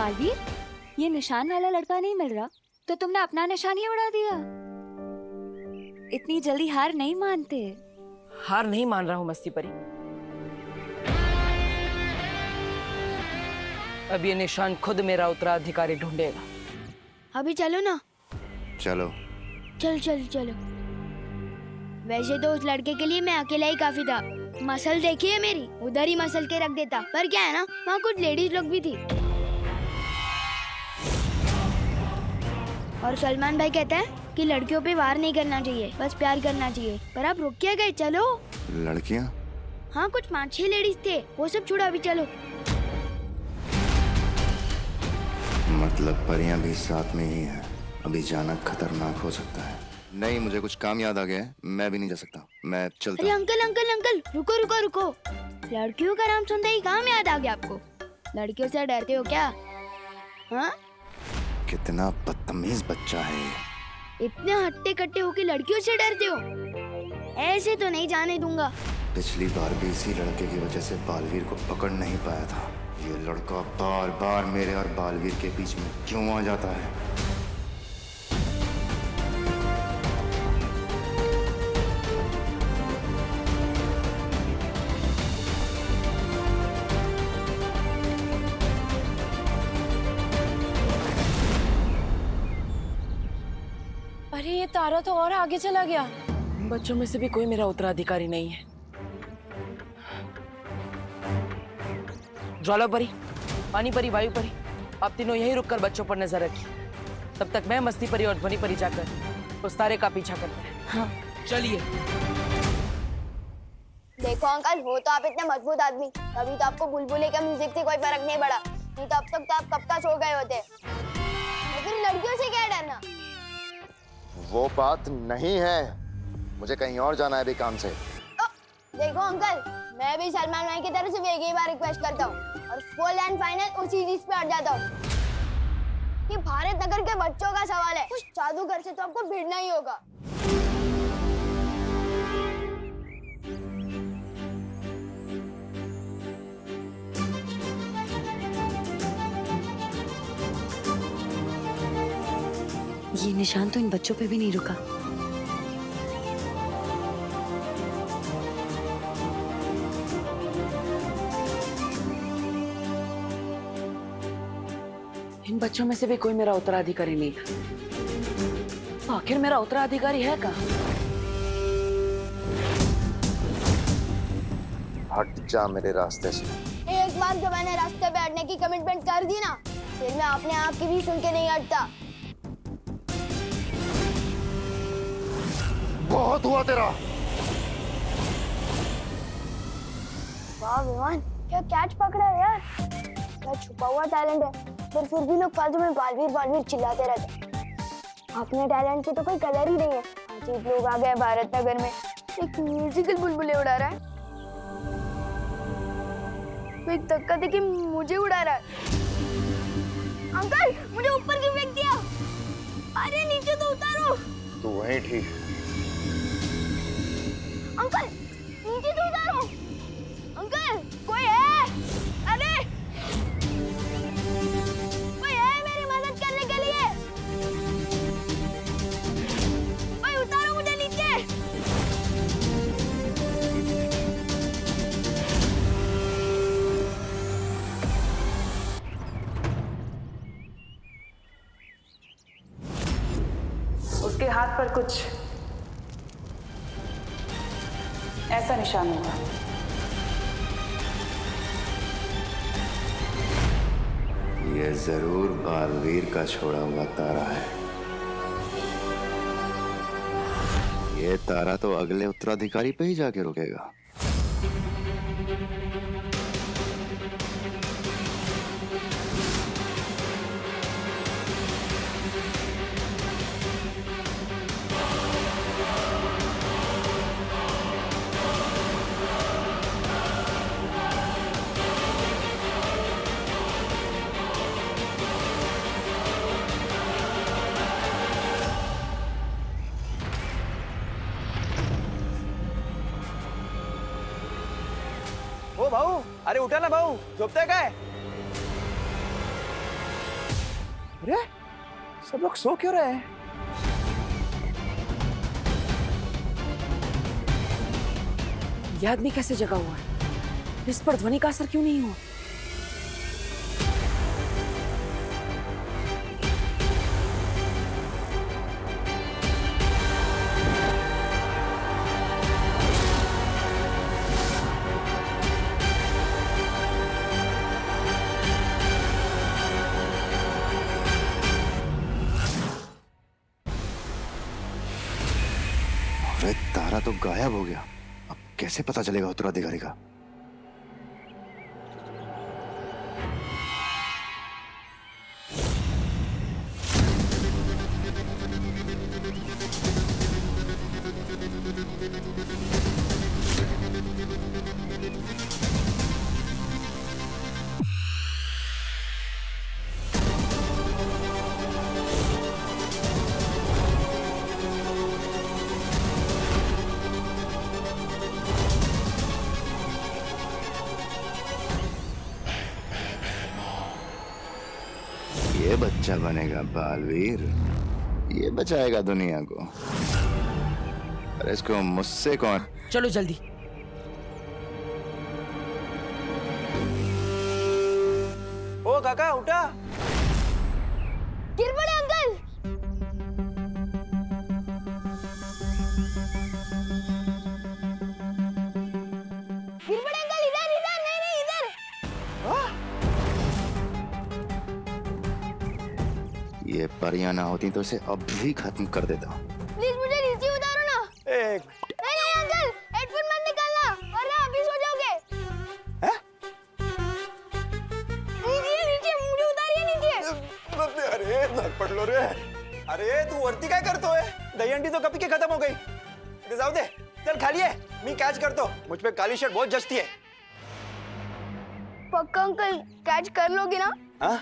बालवीर, ये निशान वाला लड़का नहीं मिल रहा तो तुमने अपना निशान ही उड़ा दिया। इतनी जल्दी हार नहीं मानते। हार नहीं मान रहा हूँ मस्ती परी। अब ये निशान खुद मेरा उत्तराधिकारी ढूंढेगा। अभी चलो ना। चलो चल चल चलो। वैसे तो उस लड़के के लिए मैं अकेला ही काफी था। मसल देखी है मेरी, उधर ही मसल के रख देता। पर क्या है ना, वहाँ कुछ लेडीज लोग भी थी। और सलमान भाई कहते हैं कि लड़कियों पे वार नहीं करना चाहिए, बस प्यार करना चाहिए। पर आप रुक क्या गए, चलो। लड़कियां? हाँ, कुछ 5-6 लेडीज थे, वो सब छोड़ो, अभी चलो। मतलब परियां भी साथ में ही हैं। अभी जाना खतरनाक हो सकता है। नहीं, मुझे कुछ काम याद आ गया है, मैं भी नहीं जा सकता, मैं चलता अरे हूँ। अंकल अंकल अंकल, रुको रुको रुको। लड़कियों का नाम सुनते ही काम याद आ गया आपको? लड़कियों से डरते हो क्या? हाँ, कितना बदतमीज बच्चा है ये। इतने हट्टे कट्टे होके लड़कियों से डरते हो? ऐसे तो नहीं जाने दूंगा। पिछली बार भी इसी लड़के की वजह से बालवीर को पकड़ नहीं पाया था। ये लड़का बार बार मेरे और बालवीर के बीच में क्यों आ जाता है? अरे ये तारा तो और आगे चला गया। बच्चों में से भी कोई मेरा उत्तराधिकारी नहीं है। ज्वाला परी, पानी परी, वायु परी, आप तीनों यहीं रुककर बच्चों पर नजर रखिए। तब तक मैं मस्ती परी और ध्वनि परी जाकर उस तारे का पीछा करते हैं। हाँ चलिए। देखो अंकल, हो तो आप इतने मजबूत आदमी, तभी तो आपको बुलबुले का म्यूजिक से कोई फर्क नहीं पड़ा। नहीं तो अब तक तो आप कब का सो गए होते। लेकिन लड़कियों से क्या डरना? वो बात नहीं है, मुझे कहीं और जाना है अभी काम से। देखो अंकल, मैं भी सलमान भाई की तरफ से एक ही बार रिक्वेस्ट करता हूँ और फुल एंड फाइनल उसी चीज पे अड़ जाता हूँ कि भारत नगर के बच्चों का सवाल है। उस जादूगर से तो आपको भिड़ना ही होगा। ये निशान तो इन बच्चों पे भी नहीं रुका। इन बच्चों में से भी कोई मेरा उत्तराधिकारी नहीं था। आखिर मेरा उत्तराधिकारी है कहाँ? हट जा मेरे रास्ते से। एक बार जब मैंने रास्ते पे अड़ने की कमिटमेंट कर दी ना, फिर मैं अपने आप की भी सुन के नहीं हटता। बहुत हुआ तेरा। वाह विमान, क्या कैच पकड़ा है यार। क्या छुपा हुआ टैलेंट है, पर फिर भी लोग फालतू में बालवीर बालवीर चिल्लाते रहते। अपने टैलेंट की तो कोई कदर ही नहीं है। अजीब लोग आ गए भारत नगर में, एक म्यूजिकल बुलबुले उड़ा रहा है, कोई धक्का देके मुझे उड़ा रहा है। अंकल, मुझे ऊपर क्यों फेंक दिया? अरे नीचे तो उतारो। तू वहीं ठीक। अंकल, नीचे तो उतारो। अंकल, कोई है? अरे कोई है मेरी मदद करने के लिए? कोई उतारो मुझे नीचे। उसके हाथ पर कुछ ऐसा निशान होगा। ये जरूर बालवीर का छोड़ा हुआ तारा है। ये तारा तो अगले उत्तराधिकारी पे ही जाके रुकेगा। ओ भाऊ, अरे उठा ना भाऊ, झोपताय काय? अरे सब लोग सो क्यों रहे हैं? ये आदमी कैसे जगा हुआ है? इस पर ध्वनि का असर क्यों नहीं हुआ? अरे तारा तो गायब हो गया। अब कैसे पता चलेगा उत्तराधिकारी का? ये बच्चा बनेगा बालवीर, ये बचाएगा दुनिया को। अरे इसको मुझसे कौन? चलो जल्दी। ओ काका उठा। गिर पड़े अंकल। गिर पड़े अंकल, इधर इधर, नहीं नहीं इधर। ये परियां ना होती तो इसे अब भी खत्म कर देता। प्लीज मुझे नीचे उतारो ना। एक नहीं नहीं अंकल, हेडफोन मत निकालना वरना अभी सो जाओगे। हैं? नीचे नीचे मुझे उतारिए नीचे। अरे धर पड लो रे। अरे तू वरती काय करतोय? दहीहंडी तो कभी की खत्म हो गई। इथे जाऊ दे, चल खाली आहे, मी कॅच करतो। मुझ पे काली शर्ट बहुत जचती है। पक्का अंकल कैच कर लोगे ना? हाँ?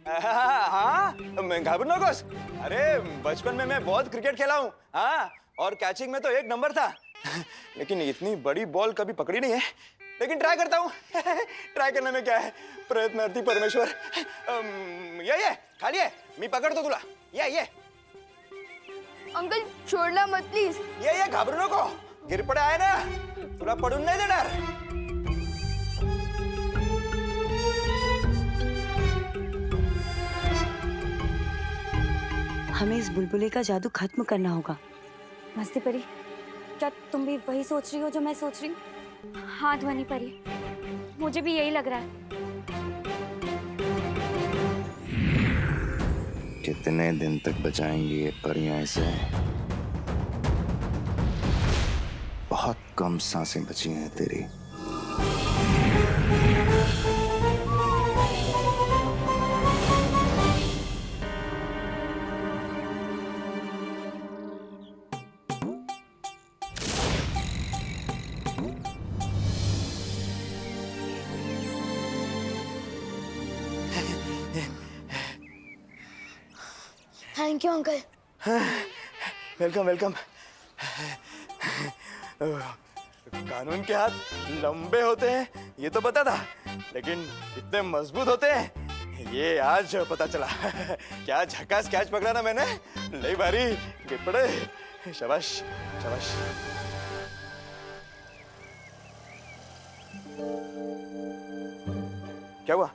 हाँ, मैं घाबरू नकोस। अरे बचपन में मैं बहुत क्रिकेट खेला हूँ। हाँ, और कैचिंग में तो एक नंबर था। लेकिन इतनी बड़ी बॉल कभी पकड़ी नहीं है। लेकिन ट्राई करता हूँ। ट्राई करने में क्या है? प्रयत्नार्थी परमेश्वर। ये खाली है, मी पकड़तो तुला। ये अंकल छोड़ना मत प्लीज। ये घाबरू नको। गिर पडे आहे ना, तुला पडून नाही देणार। हमें इस बुलबुले का जादू खत्म करना होगा। मस्ती परी, क्या तुम भी वही सोच रही हो जो मैं सोच रही हूँ? हाँ ध्वनि परी, मुझे भी यही लग रहा है। कितने दिन तक बचाएंगी ये परियां इसे? बहुत कम सांसें बची हैं तेरी। Thank you uncle. Welcome welcome. कानून के हाथ लंबे होते हैं ये तो पता था, लेकिन इतने मजबूत होते हैं ये आज पता चला। क्या झकास कैच पकड़ा ना मैंने, ले भारी। गिर पड़े, शाबाश शाबाश। क्या हुआ?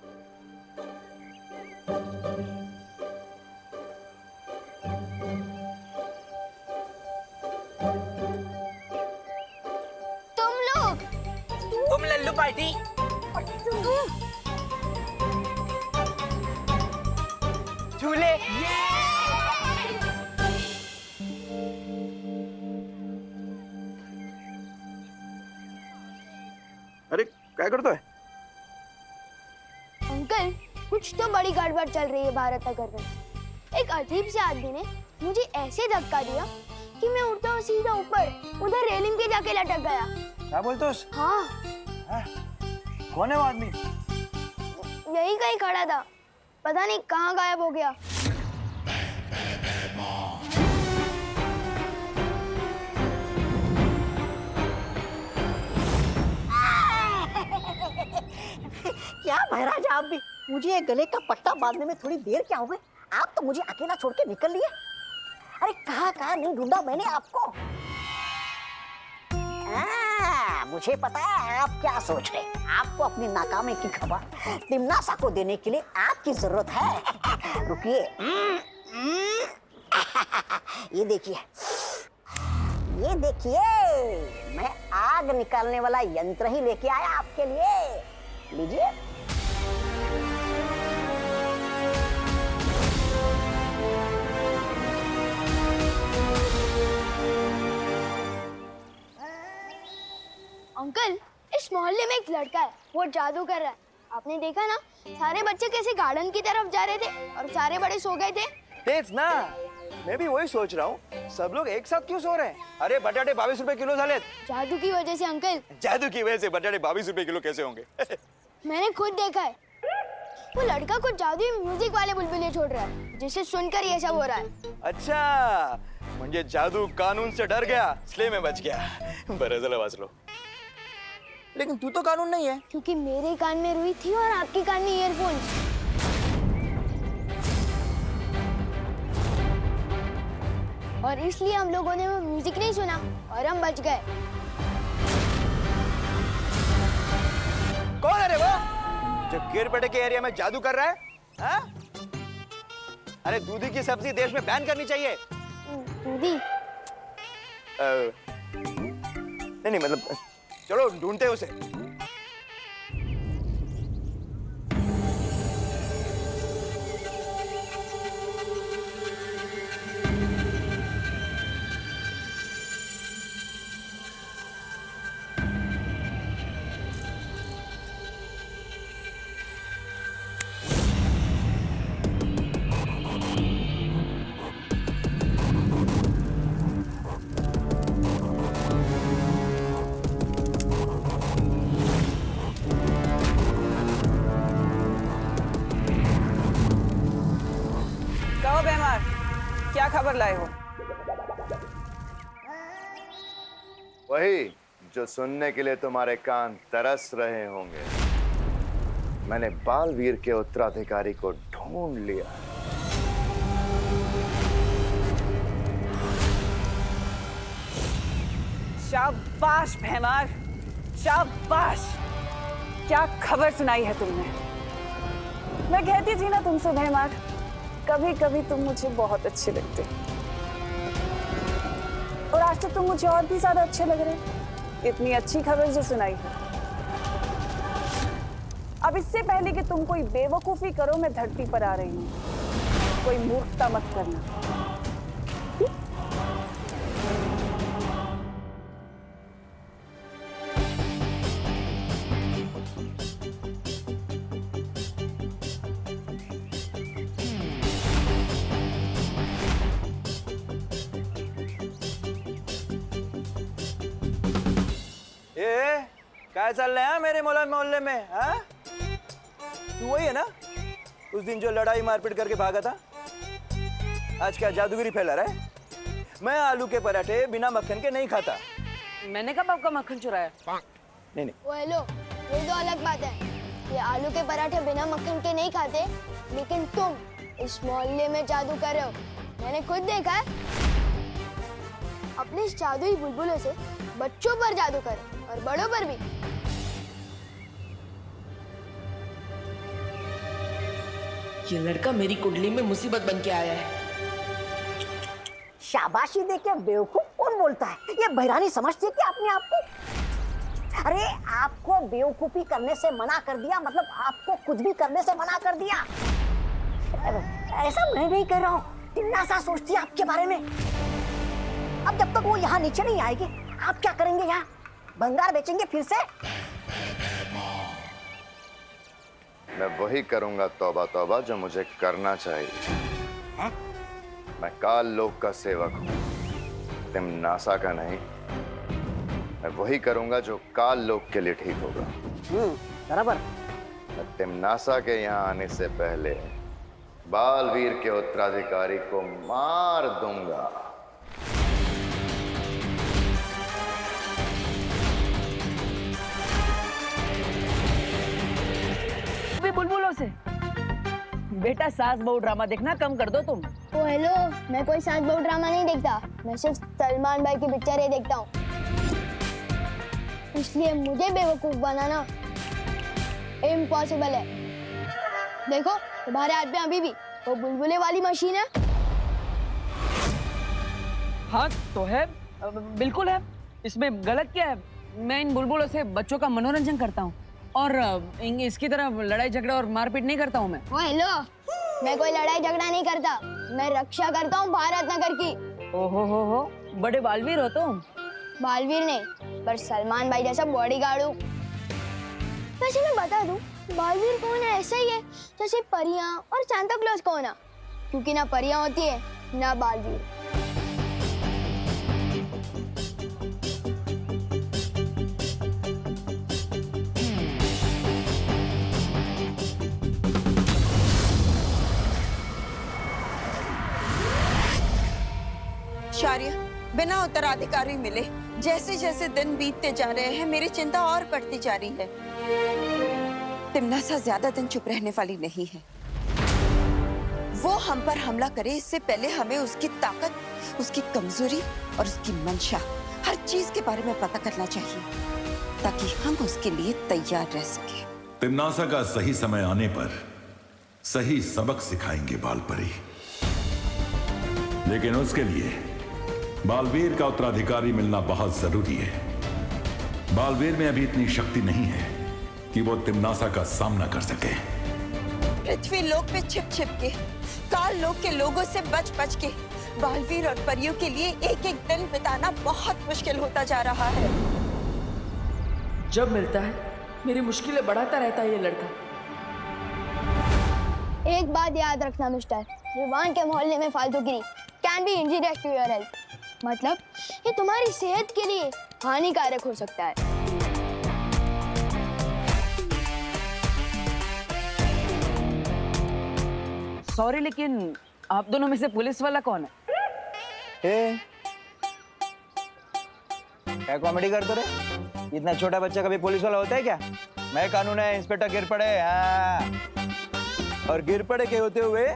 तुम लल्लू पार्टी। झूले। अरे क्या करतोय? अंकल कुछ तो बड़ी गड़बड़ चल रही है भारत नगर में। एक अजीब से आदमी ने मुझे ऐसे धक्का दिया कि मैं उड़ता हुआ सीधा ऊपर उधर रेलिंग पे जाके लटक गया। क्या बोलतोस? हाँ, कौन है वो आदमी? यही कहीं खड़ा था, पता नहीं कहाँ गायब हो गया। क्या महाराज आप भी मुझे ये गले का पट्टा बांधने में थोड़ी देर क्या हो गई? आप तो मुझे अकेला छोड़ के निकल लिए। अरे कहाँ कहाँ नहीं ढूंढा मैंने आपको। मुझे पता है आप क्या सोच रहे हैं। आपको अपनी नाकामी की खबर तिमनासा को देने के लिए आपकी जरूरत है। रुकिए। ये देखिए, ये देखिए, मैं आग निकालने वाला यंत्र ही लेके आया आपके लिए। लीजिए। अंकल, इस मोहल्ले में एक लड़का है, वो जादू कर रहा है। आपने देखा ना, सारे बच्चे कैसे गार्डन की तरफ जा रहे थे और सारे बड़े सो गए थे। तेज ना, मैं भी वही सोच रहा हूँ, सब लोग एक साथ क्यों सो रहे हैं? अरे बटाटे 22 रुपए किलो झाले। जादू की वजह से अंकल। जादू की वजह से बटाटे 22 रुपए किलो कैसे होंगे? मैंने खुद देखा है, वो लड़का कुछ जादुई म्यूजिक वाले बुलबुले छोड़ रहा है, जिसे सुनकर ये सब हो रहा है। अच्छा, म्हणजे जादू कानून से डर गया, इसलिए मैं बच गया। बरं झालं वाचलो। लेकिन तू तो कानून नहीं है। क्योंकि मेरे कान में रुई थी और आपके कान में ईयरफोन्स। और इसलिए हम लोगों ने वो म्यूजिक नहीं सुना और हम बच गए। कौन है रे वो जो गिरपेटे के एरिया में जादू कर रहा है? हाँ? अरे दूधी की सब्जी देश में बैन करनी चाहिए। दूधी? नहीं मतलब चलो ढूंढते हैं उसे। कहो बेमार, क्या खबर लाए हो? वही जो सुनने के लिए तुम्हारे कान तरस रहे होंगे। मैंने बालवीर के उत्तराधिकारी को ढूंढ लिया। शाबाश भैमार, शाबाश। क्या खबर सुनाई है तुमने? मैं कहती थी ना तुमसे भैमार, कभी कभी तुम मुझे बहुत अच्छे लगते और आज तो तुम मुझे और भी ज्यादा अच्छे लग रहे। इतनी अच्छी खबर जो सुनाई है। अब इससे पहले कि तुम कोई बेवकूफी करो, मैं धरती पर आ रही हूँ। कोई मूर्खता मत करना। क्या चल रहा है मेरे मोहल्ले में? हाँ? तू वही है ना उस दिन जो लड़ाई मारपीट करके भागा था? आज क्या जादूगिरी फैला रहा है? मैं आलू के पराठे बिना मक्खन के नहीं खाता। मैंने कब आपका मक्खन चुराया? नहीं नहीं। वो हेलो, ये तो अलग बात है। ये आलू के पराठे बिना मक्खन के नहीं खाते, लेकिन तुम इस मोहल्ले में जादू कर रहे हो। मैंने खुद देखा है। अपने इस जादुई बुलबुलों से बच्चों पर जादू करो और बड़ों पर भी। ये लड़का मेरी कुंडली में मुसीबत बन के आया है। शाबाशी देके बेवकूफ कौन बोलता है? ये बहरानी समझती है कि अपने आप को। अरे आपको बेवकूफी करने से मना कर दिया, मतलब आपको कुछ भी करने से मना कर दिया। ऐसा मैं नहीं कर रहा हूँ, तिमनासा सोचती है आपके बारे में। अब जब तक वो यहाँ नीचे नहीं आएगी, आप क्या करेंगे? यहाँ भंगार बेचेंगे फिर से? मैं वही करूंगा तौबा तौबा जो मुझे करना चाहिए। हाँ? मैं काल लोक का सेवक हूँ, तिमनासा का नहीं। मैं वही करूंगा जो काल लोक के लिए ठीक होगा। बराबर। मैं तिमनासा के यहाँ आने से पहले बालवीर के उत्तराधिकारी को मार दूंगा। बुलबुलों से बेटा सास बहू ड्रामा देखना कम कर दो तुम। ओ हेलो, मैं कोई सास बहू ड्रामा नहीं देखता, मैं सिर्फ सलमान भाई की पिक्चरें देखता हूँ। इसलिए मुझे बेवकूफ बनाना इम्पॉसिबल है। देखो तुम्हारे हाथ में अभी भी वो बुलबुले वाली मशीन है। हाँ तो है, बिल्कुल है, इसमें गलत क्या है? मैं इन बुलबुलों से बच्चों का मनोरंजन करता हूँ और इसकी तरह लड़ाई झगड़ा और मारपीट नहीं करता हूँ मैं। ओ हेलो, मैं कोई लड़ाई झगड़ा नहीं करता, मैं रक्षा करता हूँ भारत नगर की। ओहो हो, बड़े बालवीर हो तुम। बालवीर नहीं, पर सलमान भाई जैसा बॉडीगार्ड हूँ। वैसे मैं बता दूं, बालवीर कौन है ऐसा ही है जैसे परियां और सांता क्लॉज कौन है, क्योंकि ना परियां होती है ना बालवीर। शारिया, बिना उत्तराधिकारी मिले जैसे जैसे दिन बीतते जा रहे हैं मेरी चिंता और बढ़ती जा रही है। तिमनासा ज्यादा दिन चुप रहने वाली नहीं है। वो हम पर हमला करे इससे पहले हमें उसकी ताकत, उसकी कमजोरी और उसकी मंशा, हर चीज के बारे में पता करना चाहिए ताकि हम उसके लिए तैयार रह सके। तिमनासा का सही समय आने पर सही सबक सिखाएंगे बालपरी, लेकिन उसके लिए बालवीर का उत्तराधिकारी मिलना बहुत जरूरी है। बालवीर में अभी इतनी शक्ति नहीं है कि वो तिमनासा का सामना कर सके। पृथ्वी लोक पे छिप छिप के, काल लोक के लोगों से बच बच के बालवीर और परियों के लिए एक एक दिन बिताना बहुत मुश्किल होता जा रहा है। जब मिलता है मेरी मुश्किलें बढ़ाता रहता है ये लड़का। एक बात याद रखना मिस्टर, रिवान के मोहल्ले में फालतूगिरी can be injurious to your health. मतलब ये तुम्हारी सेहत के लिए हानिकारक हो सकता है। सॉरी, लेकिन आप दोनों में से पुलिस वाला कौन है? क्या कॉमेडी करते रे? इतना छोटा बच्चा कभी पुलिस वाला होता है क्या? मैं कानून है, इंस्पेक्टर गिरपड़े। हाँ, और गिरपड़े के होते हुए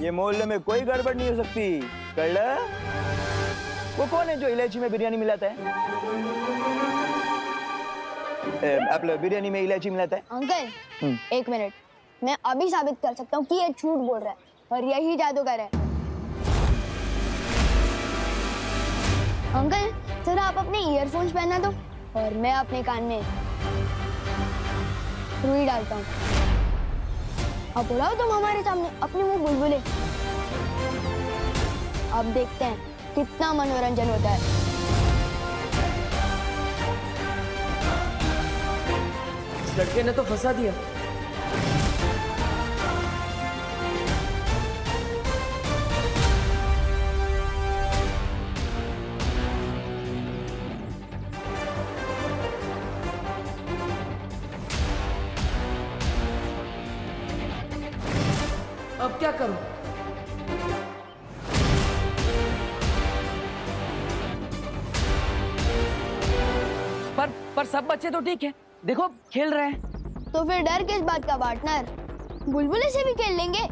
ये मोहल्ले में कोई गड़बड़ नहीं हो सकती। कल्ला? वो कौन है जो इलायची में बिरयानी मिलाता है? आप लोग बिरयानी में इलायची मिलाता है? अंकल एक मिनट, मैं अभी साबित कर सकता हूँ कि ये झूठ बोल रहा है और यही जादूगर है। अंकल जरा आप अपने ईयरफोन्स पहना दो और मैं अपने कान में रुई डालता हूँ। अब उड़ाओ तुम हमारे सामने अपने मुंह बुलबुले। अब देखते हैं कितना मनोरंजन होता है। इस लड़के ने तो फंसा दिया। अब क्या करूं? पर सब बच्चे तो ठीक है, देखो खेल रहे हैं। तो फिर डर किस बात का पार्टनर? बुलबुले से भी खेल लेंगे,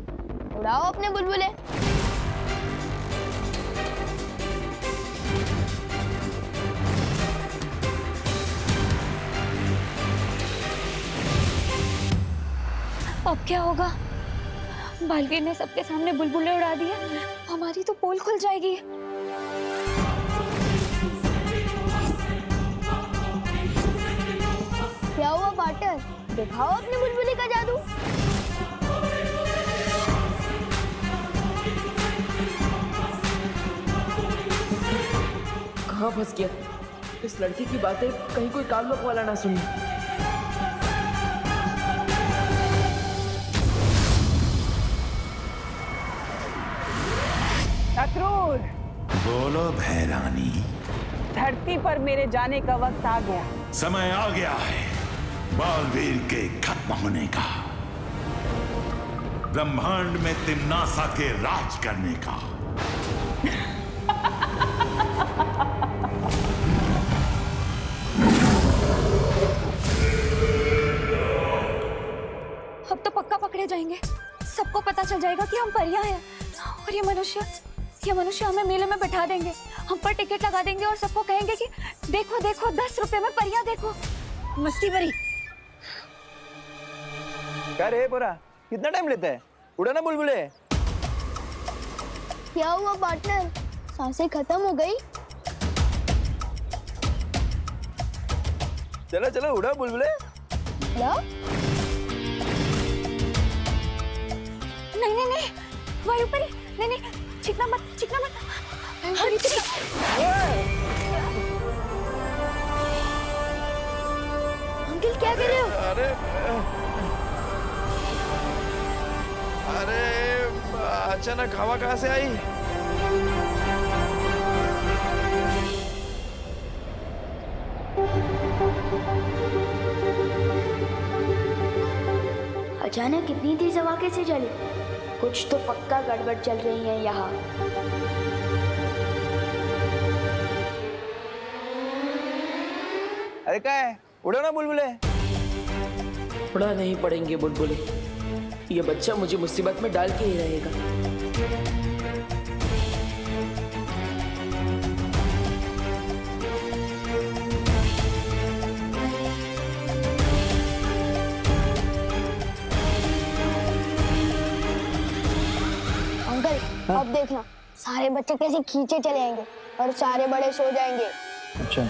उड़ाओ अपने बुलबुले। अब क्या होगा? बालवीर ने सबके सामने बुलबुले उड़ा दिए, हमारी तो पोल खुल जाएगी। क्या हुआ पार्टनर, दिखाओ अपने बुलबुले का जादू। कहाँ फंस गया? इस लड़की की बातें कहीं कोई काल लोक वाला ना सुने। अक्रूर, बोलो भैरानी। धरती पर मेरे जाने का वक्त आ गया। समय आ गया है बालवीर के खत्म होने का, ब्रह्मांड में तिमनासा के राज करने का। अब तो पक्का पकड़े जाएंगे। सबको पता चल जाएगा कि हम परियां हैं। और ये मनुष्य हमें मेले में बिठा देंगे, हम पर टिकट लगा देंगे और सबको कहेंगे कि देखो देखो 10 रुपए में परियां देखो। मस्ती परी, क्या रे पोरा, कितना टाइम लेता है? उड़ा ना बुलबुले। क्या हुआ पार्टनर, सांसें खत्म हो गई? चलो चलो उड़ा बुलबुले। लो नहीं वायुपरी, नहीं चिकना मत। वायुपरी, अंकल क्या कर रहे हो? अरे अचानक हवा कहाँ से आई? अचानक इतनी तेज हवा कैसे चली? कुछ तो पक्का गड़बड़ चल रही है यहाँ। अरे क्या है, उड़ो ना बुलबुले। उड़ा नहीं पड़ेंगे बुलबुले, ये बच्चा मुझे मुसीबत में डाल के ही रहेगा। अंकल अब देखना, सारे बच्चे कैसे खींचे चले आएंगे और सारे बड़े सो जाएंगे। अच्छा